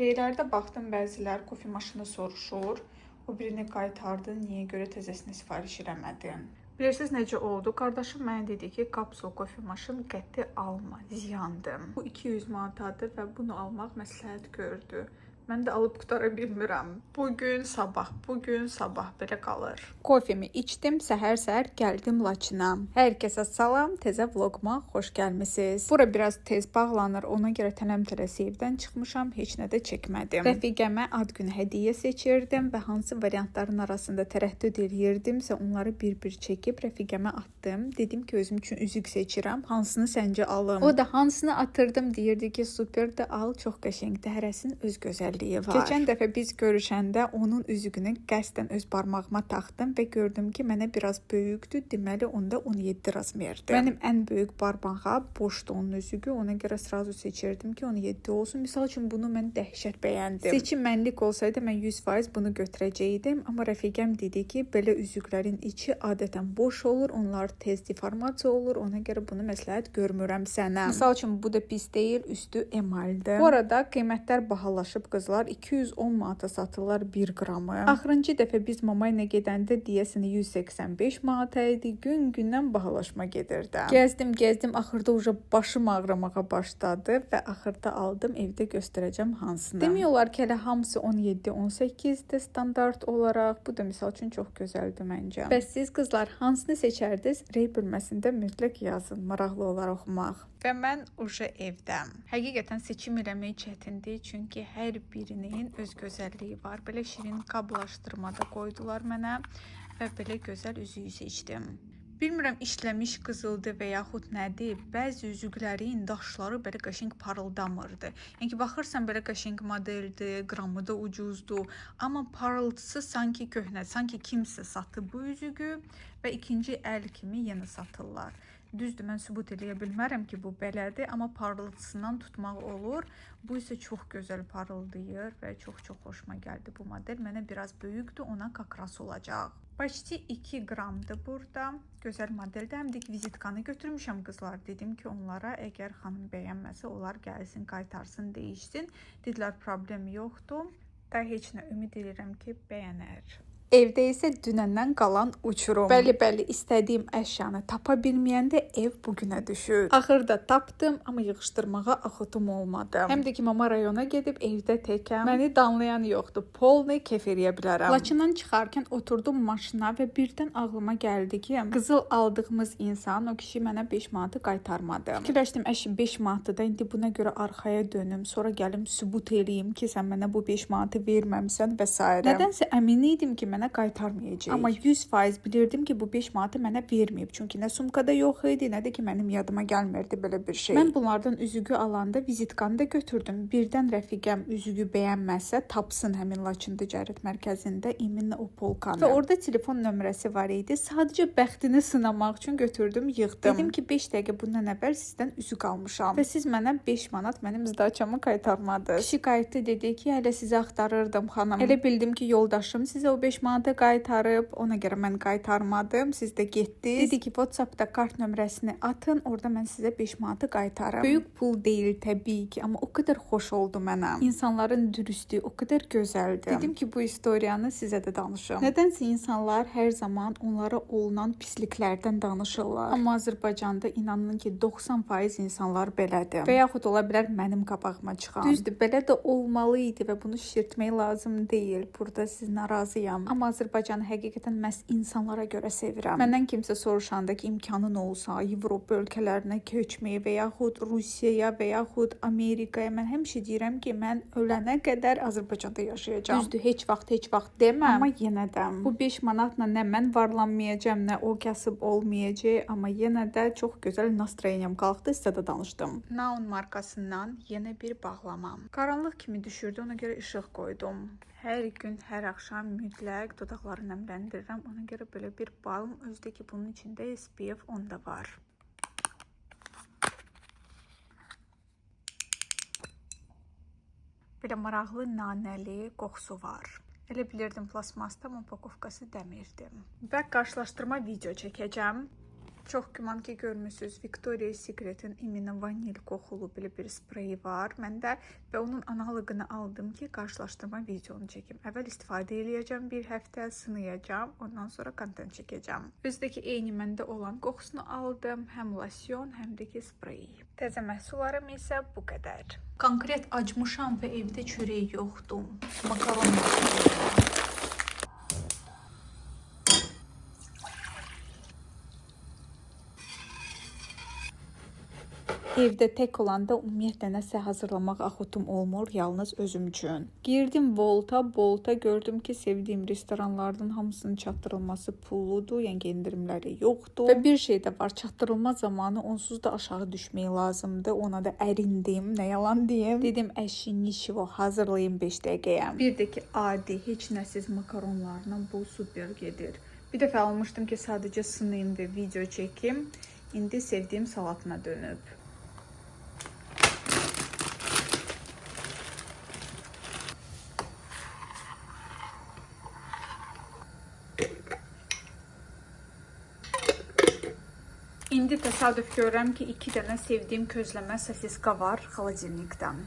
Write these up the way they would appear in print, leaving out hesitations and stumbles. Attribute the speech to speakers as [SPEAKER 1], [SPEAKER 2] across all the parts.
[SPEAKER 1] Reylərdə baxdım, bəzilər kofe maşını soruşur. O birini qaytardı, niyə görə təzəsini sifariş eləmədin? Bilirsiniz necə oldu? Qardaşım mənə dedi ki, kapsul kofe maşını qəti alma, ziyandır. Bu 200 manatadır və bunu almaq məsləhət gördü. Mən də alıb qutara bilmirəm. Bugün sabah belə qalır. Kofemi içdim, səhər-səhər gəldim Laçına. Hər kəsə salam, təzə vloquma xoş gəlmisiniz. Bura biraz tez bağlanır, ona görə tələm-tələsi evdən çıxmışam, heç nə də çəkmədim. Rəfiqəmə ad günü hədiyyə seçirdim və hansı variantların arasında tərəddüd edirdimsə onları bir-bir çəkib rəfiqəmə atdım. Dedim ki, özüm üçün üzük seçirəm, hansını səncə alım? O da hansını atırdım, deyirdi ki, super də al, çox qəşəngdir, hərəsinin öz gözəlliyi var. Keçən dəfə biz görüşəndə onun üzüyünü qəsdən öz barmağıma taxdım və gördüm ki, mənə biraz böyükdür, deməli onda 17 razmerdir. Mənim ən böyük barmağa boşdu onun üzüyü, ona görə sразу seçirdim ki, 17 olsun. Misal üçün bunu mən dəhşət bəyəndim. Seçim mənlik olsaydı mən 100% bunu götürəcəydim, amma rəfiqəm dedi ki, belə üzüklərin içi adətən boş olur, onlar tez deformasiya olur, ona görə bunu məsləhət görmürəm sənə. Misal üçün bu da pis deyil, üstü emaldir. Bu arada qiymətlər bahalaşıb qızlar, 210 manata satırlar 1 qramı. Axırıncı dəfə biz mama ilə gedəndə deyəsən 185 manata idi. Gün-gündən bahalaşma gedirdi. Gəzdim, axırda uca başım ağrımağa başladı və axırda aldım, evdə göstərəcəm hansını. Demək olar ki, elə hamısı 17-18-dir standart olaraq. Bu da misal üçün çox gözəldir məncə. Bəs siz qızlar hansını seçərdiniz? Rey bölməsində mütləq yazın, maraqlı olar oxumaq. Və mən uca evdəm. Həqiqətən seçim eləmək çətindir, çünki hər birinin öz gözəlliyi var. Belə şirin qablaşdırmada qoydular mənə və belə gözəl üzüyü seçdim. Bilmirəm işləmiş qızıldır və yaxud nədir. Bəzi üzüklərin daşları belə qəşəng parıldamırdı. Yəni ki, baxırsan belə qəşəng modeldir, qramı da ucuzdur. Amma parıltısı sanki köhnə, sanki kimsə satıb bu üzüyü və ikinci əl kimi yenə satırlar. Düzdür, mən sübut eləyə bilmərəm ki, bu belədir, amma parıltısından tutmaq olur. Bu isə çox gözəl parıldayır və çox xoşuma gəldi bu model. Mənə biraz böyükdür, ona kakras olacaq. Почти 2 qramdır burada. Gözəl modeldir. Həm də vizitkanı götürmüşəm qızlar. Dedim ki, onlara əgər xanım bəyənməsə, onlar gəlsin, qaytarsın, değişsin. Dedilər, problem yoxdur. Da heç nə ümid edirəm ki, bəyənər. Evdə isə dünəndən qalan uçurum. Bəli, istədiyim əşyanı tapa bilməyəndə ev bugünə düşür. Axırda tapdım, amma yığışdırmağa axıtım olmadı. Həm də ki, mama rayona gedib evdə təkəm. Məni danlayan yoxdur. Polni kef eləyə bilərəm. Laçından çıxarkən oturdum maşına və birdən ağlıma gəldi ki, qızıl aldığımız insan, o kişi mənə 5 manatı qaytarmadı. Fikirləşdim, əşi 5 manatı da indi buna görə arxaya dönüm, sonra gəlim sübut eləyim ki, sən mənə bu 5 manatı verməmsən və s. Nədənsə əmin idim ki, mənə qaytarmayacaq. Amma 100% bilirdim ki, bu 5 manatı mənə verməyib. Çünki nə sumkada yox idi, nə də ki, mənim yadıma gəlmirdi belə bir şey. Mən bunlardan üzüyü alanda vizitkanı da götürdüm. Birdən rəfiqəm üzüyü bəyənməsə, tapsın həmin Laçın ticarət mərkəzində imin o polkanı. Və orada telefon nömrəsi var idi. Sadəcə bəxtini sınamaq üçün götürdüm, yığdım. Dedim ki, 5 dəqiqə bundan əvvəl sizdən üzük almışam. Və siz mənə 5 manat mənim zdachamı qaytarmadınız. Kişi qayıtdı, dedi ki, hələ sizi axtarırdım xanım. Elə bildim ki, yoldaşım sizə o 5 manatı qaytarıb, ona görə mən qaytarmadım, siz də getdiniz. Dedi ki, WhatsApp-da kart nömrəsini atın, orada mən sizə 5 manatı qaytarım. Böyük pul deyil təbii ki, amma o qədər xoş oldu mənə. İnsanların dürüstlüyü o qədər gözəldir. Dedim ki, bu istoriyanı sizə də danışım. Nədənsə insanlar hər zaman onlara olunan pisliklərdən danışırlar. Amma Azərbaycanda inanın ki, 90% insanlar belədir. Və yaxud ola bilər mənim qabağıma çıxan. Düzdür, belə də olmalı idi və bunu şişirtmək lazım deyil. Burada siz narazıyam. Amma Azərbaycanı həqiqətən məhz insanlara görə sevirəm. Məndən kimsə soruşanda ki, imkanın olsa, Avropa ölkələrinə köçməyə və yaxud Rusiyaya və yaxud Amerikaya, mən həmişə deyirəm ki, mən ölənə qədər Azərbaycanda yaşayacağam. Düzdür, heç vaxt deməm. Amma yenə də bu 5 manatla nə mən varlanmayacağam, nə o kasıb olmayacaq, amma yenə də çox gözəl nastroyeniyam qalxdı, sizə də danışdım. Naun markasından yenə bir bağlamam. Qaranlıq kimi düşürdü, ona görə işıq qoydum. Hər gün, hər axşam mütləq dodaqları nəmləndirirəm. Ona görə belə bir balm, özdə ki, bunun içində SPF 10 da var. Belə maraqlı, nanəli qoxusu var. Elə bilirdim plasmasda, amma pakovkası dəmirdi. Və qarşılaşdırma video çəkəcəm. Çox güman ki, görmüsünüz, Victoria's Secret'in iminə vanil qoxulu belə bir spreyi var məndə və onun analogunu aldım ki, qarşılaşdırma videonu çəkim. Əvvəl istifadə edəcəm, bir həftə sınayacağam, ondan sonra kontent çəkəcəm. Özdəki eyni məndə olan qoxusunu aldım, həm losyon, həm də ki sprey. Təzə məhsullarım isə bu qədər. Konkret acmışam və evdə çörək yoxdur. Makaron yoxdur. Evdə tək olanda ümumiyyətlə nəsə hazırlamaq axotum olmur, yalnız özüm üçün. Girdim Bolta gördüm ki, sevdiyim restoranlardan hamısının çatdırılması pulludur, yəni endirimləri yoxdur. Və bir şey də var, çatdırılma zamanı onsuz da aşağı düşmək lazımdır. Ona da ərindim, nə yalan deyim. Dedim əşi nişivo hazırlayım 5 dəqiqəyə. Bir də ki, adi, heç nəsiz makaronlarla bu super gedir. Bir dəfə almışdım ki, sadəcə sınayım və video çəkim. İndi sevdiyim salatına dönüb. İndi təsadüf görürəm ki, 2 dənə sevdiyim közləmə sosiska var xaladelnikdən.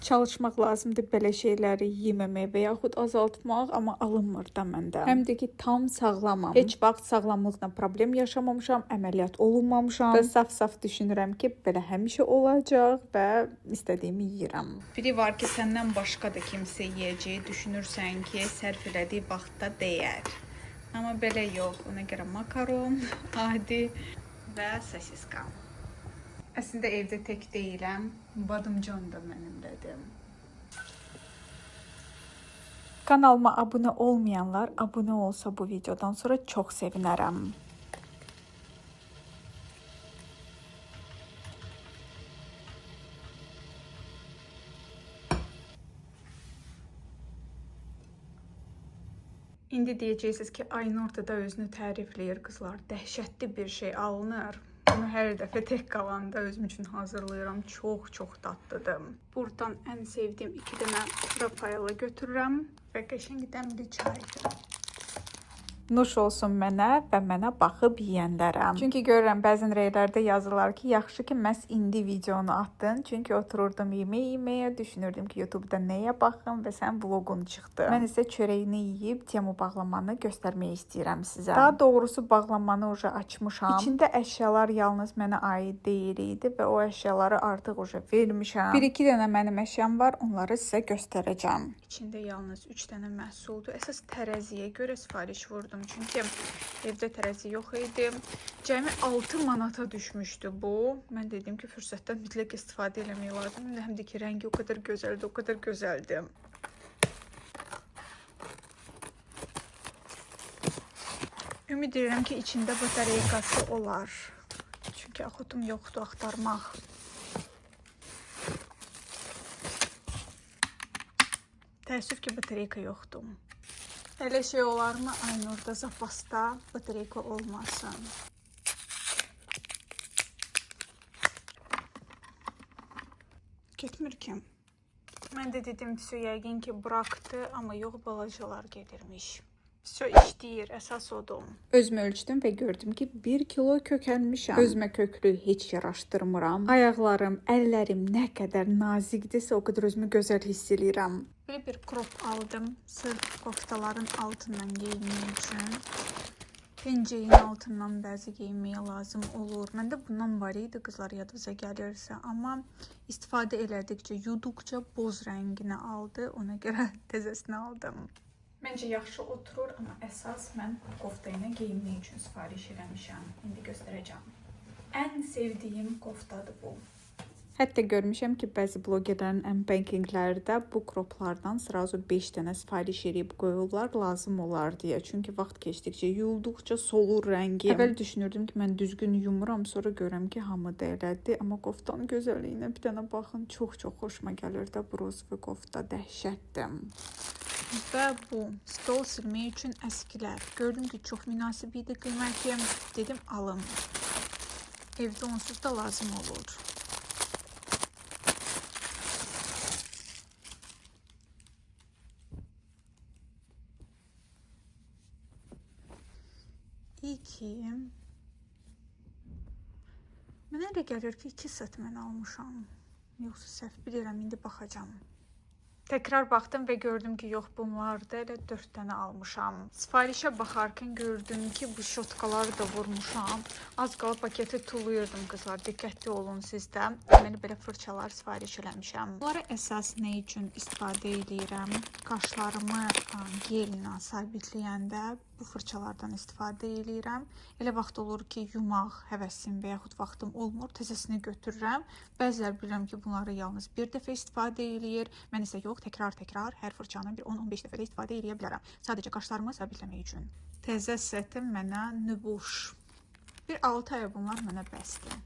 [SPEAKER 1] Çalışmaq lazımdır belə şeyləri yeməmək və yaxud azaltmaq, amma alınmır da məndə. Həm də ki, tam sağlamam. Heç vaxt sağlamlıqla problem yaşamamışam, əməliyyat olunmamışam və saf-saf düşünürəm ki, belə həmişə olacaq və istədiyimi yeyirəm. Biri var ki, səndən başqa da kimsə yeyəcəyi düşünürsən ki, sərf elədiyi vaxtda dəyər. Amma belə yox, ona görə makaron, adi və sosiska. Əslində evdə tək deyiləm, badımcan da mənimlədir. Kanalıma abunə olmayanlar abunə olsa bu videodan sonra çox sevinərəm. İndi deyəcəksiniz ki, Aynur da özünü tərifləyir qızlar. Dəhşətli bir şey alınır. Bunu hər dəfə tək qalanda özüm üçün hazırlayıram. Çox dadlıdır. Buradan ən sevdiyim 2 dənə Rafaela götürürəm və qəşəng dəmli çaydır. Nuş olsun mənə və mənə baxıb yeyənlərəm. Çünki görürəm bəzən rəylərdə yazırlar ki, yaxşı ki məhz indi videonu atdın. Çünki otururdum yeməyə, düşünürdüm ki, YouTube'da nəyə baxım və sən vlogun çıxdı. Mən isə çörəyini yeyib Temu bağlamanı göstərmək istəyirəm sizə. Daha doğrusu bağlamanı uca açmışam. İçində əşyalar yalnız mənə aid deyil idi və o əşyaları artıq uca vermişəm. 1-2 dənə mənim əşyam var, onları sizə göstərəcəm. İçində yalnız 3 dənə məhsuldur. Əsas tərəziyə görə sifariş vurdum. Çünki evdə tərəzi yox idi. Cəmi 6 manata düşmüşdü bu. Mən dedim ki, fürsətdən mütləq istifadə eləmək lazım. Həm də ki, rəngi o qədər gözəldir, Ümid edirəm ki, içində batareykası olar. Çünki axotum yoxdur axtarmaq. Təəssüf ki, batareyka yoxdur. Elə şey olarmı Aynurda zapasda batareyka olmasın? Getmir ki. Mən də dedim ki, yəqin ki, bıraktı, amma yox, balacalar gedirmiş. Все işləyir, əsas odur. Özümü ölçdüm və gördüm ki, 1 kilo kökəlmişəm. Özümə köklü heç yaraşdırmıram. Ayaqlarım, əllərim nə qədər nazikdirsə, o qədər özümü gözəl hiss edirəm. Böyle bir crop aldım, sırf koftaların altından giyinmək üçün. Penceyin altından bəzi giyinməyə lazım olur. Məndə bundan var idi, qızlar yadınıza gəlirsə. Amma istifadə elədikcə, yudukca boz rəngini aldı. Ona görə təzəsini aldım. Məncə yaxşı oturur, amma əsas mən kofta ilə geyinmək üçün sifariş eləmişəm. İndi göstərəcəm. Ən sevdiyim koftadır bu. Hətta görmüşəm ki, bəzi blogerlərin unpackinglərdə bu kroplardan sırası 5 dənə sifariş edib qoyurlar, lazım olar deyə. Çünki vaxt keçdikcə, yuyulduqca solur rəngi. Əvvəl düşünürdüm ki, mən düzgün yumuram, sonra görəm ki, hamı da elədi. Amma koftanın gözəlliyinə bir dənə baxın, çox xoşuma gəlir də bu rozvi kofta, dəhşətdir. Və bu stol silmək üçün əskilər. Gördüm ki, çox münasib idi qiyməti. Dedim, alım. Evdə onsuz da lazım olur. Mənə elə gəlir ki, 2 set mən almışam. Yoxsa səhv bilirəm, indi baxacağam. Tekrar baxdım və gördüm ki, yox, bunlarda elə 4 dənə almışam. Sifarişə baxarkən gördüm ki, bu şotkaları da vurmuşam. Az qala paketi tuluyurdum qızlar. Diqqətli olun siz də. Deməli belə fırçalar sifariş eləmişəm. Bunları əsas nə üçün istifadə edirəm? Qaşlarımı gellə sabitləyəndə bu fırçalardan istifadə edirəm. Elə vaxt olur ki, yumaq həvəsim və yaxud vaxtım olmur, təzəsini götürürəm. Bəzilər bilirəm ki, bunları yalnız bir dəfə istifadə edir. Mən isə yox, təkrar hər fırçanı bir 10-15 dəfə də istifadə edə bilərəm. Sadəcə qaşlarımı sabitləmək üçün. Təzə setim mənə nübuş. Bir 6 ay bunlar mənə bəsdir.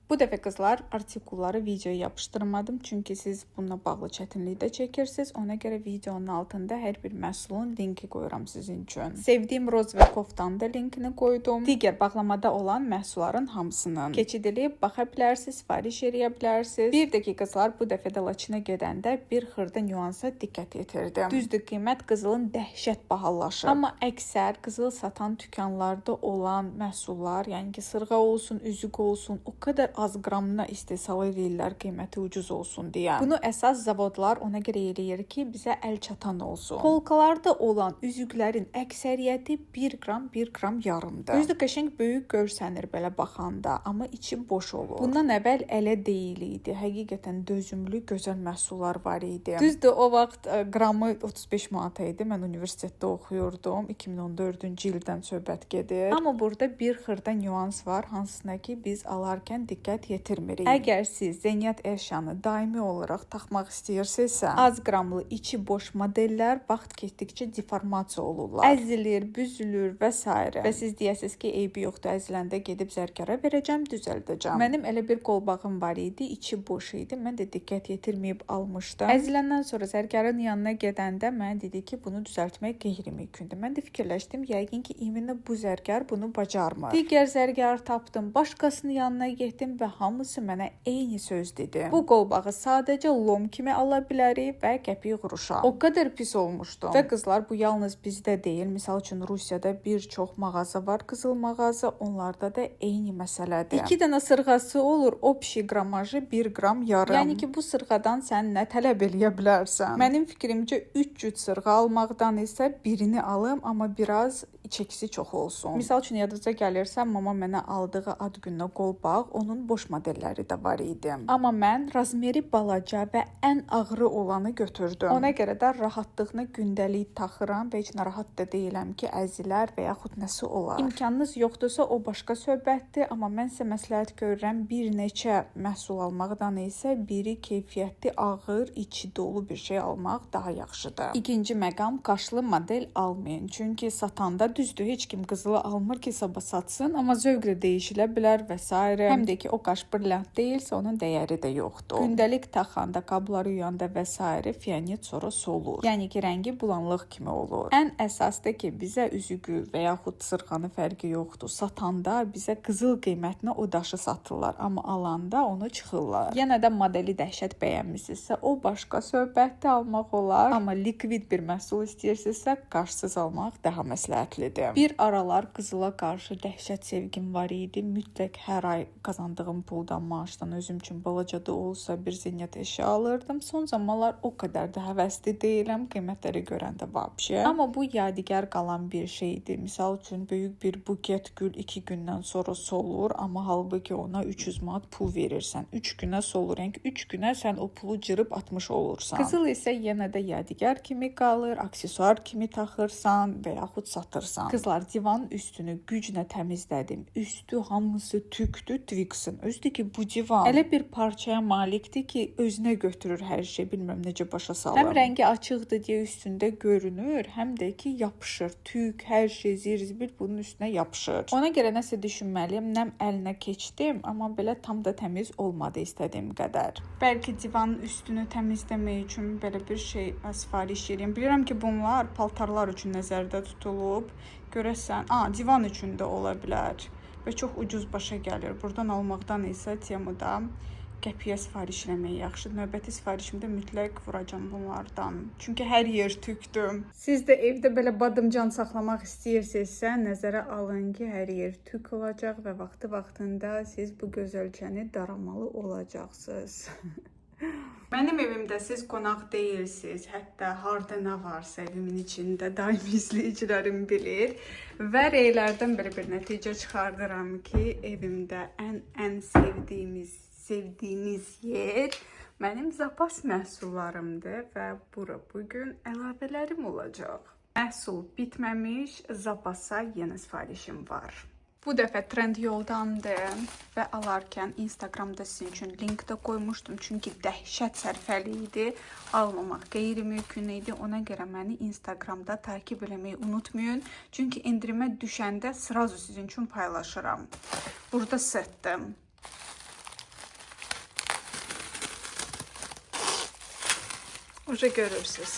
[SPEAKER 1] Bu dəfə qızlar artikulları videoya yapışdırmadım, çünki siz bununla bağlı çətinlikdə çəkirsiniz. Ona görə videonun altında hər bir məhsulun linki qoyuram sizin üçün. Sevdiyim roz və koftanın da linkini qoydum. Digər bağlamada olan məhsulların hamısının keçid edib baxa bilərsiniz, sifariş edə bilərsiniz. Bir də ki, qızlar, bu dəfə də Laçına gedəndə bir xırda nüansa diqqət yetirdim. Düzdür, qiymət qızılın dəhşət bahalaşır. Amma əksər qızıl satan dükanlarda olan məhsullar, yəni ki, sırğa olsun, üzük olsun, o qədər az qramına istehsal edirlər qiyməti ucuz olsun deyə. Bunu əsas zavodlar ona görə eləyir ki, bizə əl çatan olsun. Polkalarda olan üzüklərin əksəriyyəti 1 qram yarımdır. Özü də qəşəng böyük görsənir belə baxanda, amma içi boş olur. Bundan əvvəl elə deyil idi. Həqiqətən dözümlü, gözəl məhsullar var idi. Düzdür, o vaxt qramı 35 manat idi. Mən universitetdə oxuyurdum. 2014-cü ildən söhbət gedir. Amma burada bir xırda nüans var, hansına ki biz alarkən diqqət yetirmirik. Əgər siz zeyniyyət əşyanı daimi olaraq taxmaq istəyirsinizsə, az qramlı, içi boş modellər vaxt keçdikcə deformasiya olurlar. Əzilir, büzülür və s. Və siz deyəsiniz ki, eybi yoxdur, əziləndə gedib zərgara verəcəm, düzəldəcəm. Mənim elə bir qolbağım var idi, içi boş idi. Mən də diqqət yetirməyib almışdım. Əziləndən sonra zərgarın yanına gedəndə mənə dedi ki, bunu düzəltmək qeyri-mümkündür. Mən də fikirləşdim, yəqin ki, iminə bu zərgar bunu bacarmır. Digər zərgar tapdım, başqasının yanına getdim və hamısı mənə eyni söz dedi. Bu qolbağı sadəcə lom kimi ala bilərik və qəpik quruşa. O qədər pis olmuşdu. Və qızlar, bu yalnız bizdə deyil. Misal üçün Rusiyada bir çox mağaza var, qızıl mağaza, onlarda da eyni məsələdir. 2 dənə sırğası olur, opşi qramajı 1 qram yarım. Yəni ki, bu sırğadan sən nə tələb eləyə bilərsən? Mənim fikrimcə 3 cüt sırğa almaqdan isə birini alım, amma biraz çəkisi çox olsun. Misal üçün yadınıza gəlirsə, mama mənə aldığı ad gününə qolbaq, onun boş modelləri də var idi. Amma mən razmeri balaca və ən ağırı olanı götürdüm. Ona görə də rahatlığını gündəlik taxıram və heç narahat da deyiləm ki, əzilər və yaxud nəsə olar. İmkanınız yoxdursa o başqa söhbətdir, amma mən sizə məsləhət görürəm, bir neçə məhsul almaqdan isə biri keyfiyyətli, ağır, içi dolu bir şey almaq daha yaxşıdır. İkinci məqam, qaşlı model almayın. Çünki satanda düzdür, heç kim qızılı almır ki, sabah satsın, amma zövq də dəyişilə bilər və s. Həm də ki, o qaş brilliant deyilsə, onun dəyəri də yoxdur. Gündəlik taxanda, qabları yuyanda və s. fiyanit sonra solur. Yəni ki, rəngi bulanlıq kimi olur. Ən əsasdır ki, bizə üzüqü və yaxud sırğanı fərqi yoxdur. Satanda bizə qızıl qiymətinə o daşı satırlar, amma alanda onu çıxırlar. Yenə də modeli dəhşət bəyənmisinizsə, o başqa söhbətdə almaq olar, amma likvid bir məhsul istəyirsinizsə, qaşsız almaq daha məsləhətlidir. Bir aralar qızıla qarşı dəhşət sevgim var idi. Mütləq hər ay qazandığım puldan, maaşdan özüm üçün balaca da olsa bir zeyniyyət əşya alırdım. Son zamanlar o qədər də həvəsli deyiləm, qiymətləri görəndə vəbşə. Amma bu yadigar qalan bir şeydir. Misal üçün böyük bir buket gül 2 gündən sonra solur, amma halbuki ona 300 manat pul verirsən. 3 günə solur. Yəni 3 günə sən o pulu cırıb atmış olursan. Qızıl isə yenə də yadigar kimi qalır, aksesuar kimi taxırsan və yaxud satırsan. Qızlar, divanın üstünü güclə təmizlədim. Üstü hamısı tükdü, Twix'in. Özü ki, bu divan elə bir parçaya malikdir ki, özünə götürür hər şey. Bilmirəm necə başa salım. Həm rəngi açıqdır deyə üstündə görünür, həm də ki, yapışır. Tük, hər şey, zirzibil bunun üstünə yapışır. Ona görə nəsə düşünməliyim. Nəm əlinə keçdim, amma belə tam da təmiz olmadı istədiyim qədər. Bəlkə divanın üstünü təmizləmək üçün belə bir şey sifariş edeyim. Bilirəm ki, bunlar paltarlar üçün nəzərdə tutulub. Görəsən, divan üçün də ola bilər və çox ucuz başa gəlir. Buradan almaqdan isə Temuda qəpiyə sifariş eləmək yaxşıdır. Növbəti sifarişimdə mütləq vuracam bunlardan. Çünki hər yer tükdür. Siz də evdə belə badımcan saxlamaq istəyirsinizsə, nəzərə alın ki, hər yer tük olacaq və vaxtında siz bu gözəlçəni daramalı olacaqsınız. Mənim evimdə siz qonaq deyilsiniz. Hətta harda nə varsa evimin içində daimi izləyicilərim bilir. Və reylərdən belə bir nəticə çıxardıram ki, evimdə ən sevdiyiniz yer mənim zapas məhsullarımdır və bura bugün əlavələrim olacaq. Məhsul bitməmiş, zapasa yenə sifarişim var. Bu dəfə Trendyoldandır və alarkən Instagramda sizin üçün link də qoymuşdum. Çünki dəhşət sərfəli idi. Almamaq qeyri-mümkün idi. Ona görə məni Instagramda takip eləməyi unutmayın. Çünki endirimə düşəndə sırası sizin üçün paylaşıram. Burada sırtdım. Oca görürsünüz.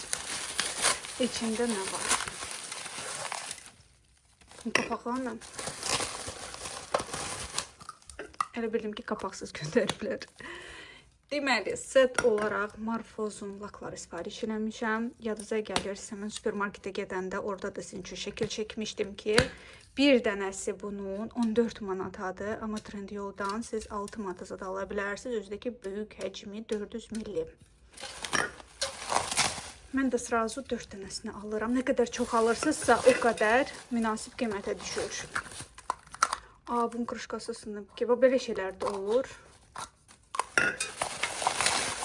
[SPEAKER 1] İçində nə var? Qapaqlarla. Elə bildim ki, qapaqsız göndəriblər. Deməli, set olaraq Morphos'un lakları sifariş eləmişəm. Yadınıza gəlirsə, mən supermarketə gedəndə orada da sizin üçün şəkil çəkmişdim ki, bir dənəsi bunun 14 manatadır. Amma Trendyoldan siz 6 manata da ala bilərsiniz. Özdəki böyük həcmi 400 milli. Mən də sırası 4 dənəsini alıram. Nə qədər çox alırsınızsa, o qədər münasib qiymətə düşür. Bunun krışqası sınıb ki, belə şeylər də olur.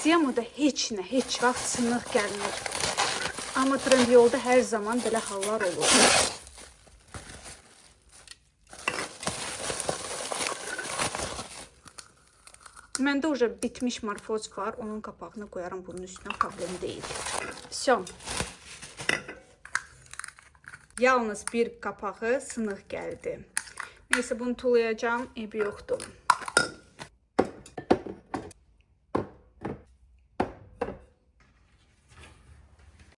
[SPEAKER 1] Ziyamoda heç vaxt sınıq gəlmir. Amma Trendyolda hər zaman belə hallar olur. Məndə uca bitmiş Morphos var. Onun qapağını qoyaram bunun üstünə, problem deyil. Всё. Yalnız bir qapağı sınıq gəldi. Neyse bunu tulayacağım, ebi yoxdur.